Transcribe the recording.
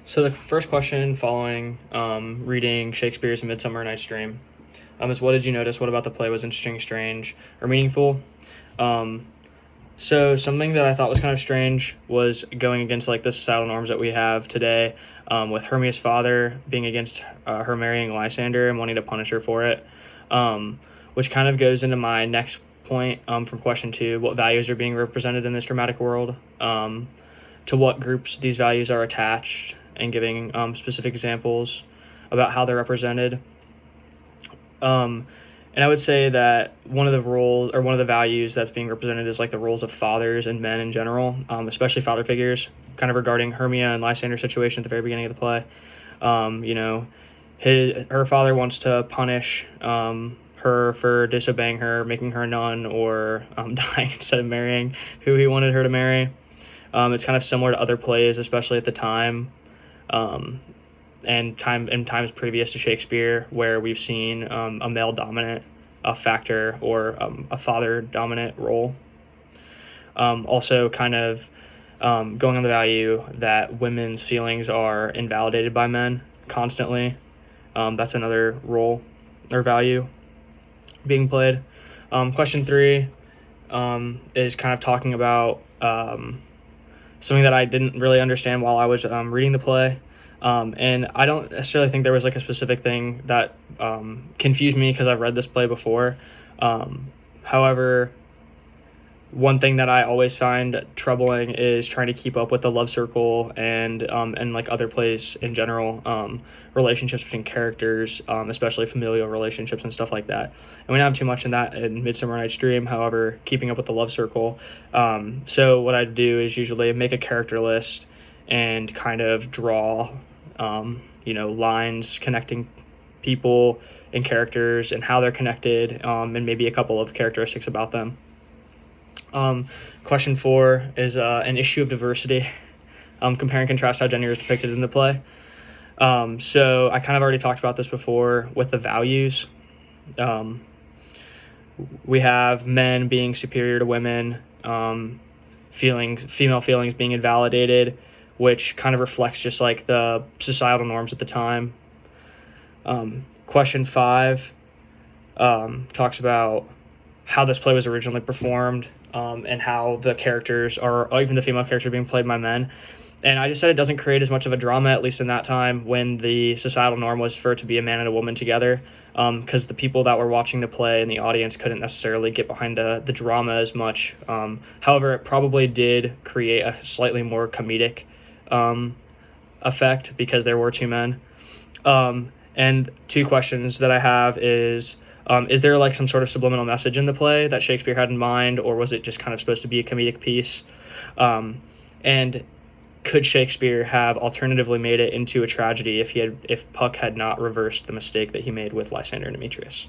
So the first question following reading Shakespeare's *Midsummer Night's Dream* is, what did you notice? What about the play was interesting, strange, or meaningful? Um, so something that I thought was kind of strange was going against like the societal norms that we have today, with Hermia's father being against her marrying Lysander and wanting to punish her for it, which kind of goes into my next point from question 2: what values are being represented in this dramatic world? To what groups these values are attached, and giving specific examples about how they're represented. Um, and I would say that one of the roles or one of the values that's being represented is like the roles of fathers and men in general, especially father figures, kind of regarding Hermia and Lysander's situation at the very beginning of the play. You know, her father wants to punish her for disobeying her, making her a nun, or dying instead of marrying who he wanted her to marry. It's kind of similar to other plays, especially at the time, and times previous to Shakespeare, where we've seen a male dominant factor or a father dominant role. Also, kind of going on the value that women's feelings are invalidated by men constantly. That's another role or value being played. Question 3 is kind of talking about something that I didn't really understand while I was reading the play. And I don't necessarily think there was like a specific thing that confused me because I've read this play before. However, one thing that I always find troubling is trying to keep up with the love circle and like other plays in general, relationships between characters, especially familial relationships and stuff like that. And we don't have too much in that in *Midsummer Night's Dream*. However, keeping up with the love circle. So what I do is usually make a character list and kind of draw, lines connecting people and characters and how they're connected, and maybe a couple of characteristics about them. Question 4 is an issue of diversity. Compare and contrast how gender is depicted in the play. So I kind of already talked about this before with the values. We have men being superior to women, female feelings being invalidated, which kind of reflects just like the societal norms at the time. Question 5 talks about how this play was originally performed, and how the characters or even the female character being played by men. And I just said it doesn't create as much of a drama, at least in that time when the societal norm was for it to be a man and a woman together, because the people that were watching the play and the audience couldn't necessarily get behind the drama as much. However, it probably did create a slightly more comedic effect because there were two men. And 2 questions that I have is there like some sort of subliminal message in the play that Shakespeare had in mind, or was it just kind of supposed to be a comedic piece? And could Shakespeare have alternatively made it into a tragedy if Puck had not reversed the mistake that he made with Lysander and Demetrius?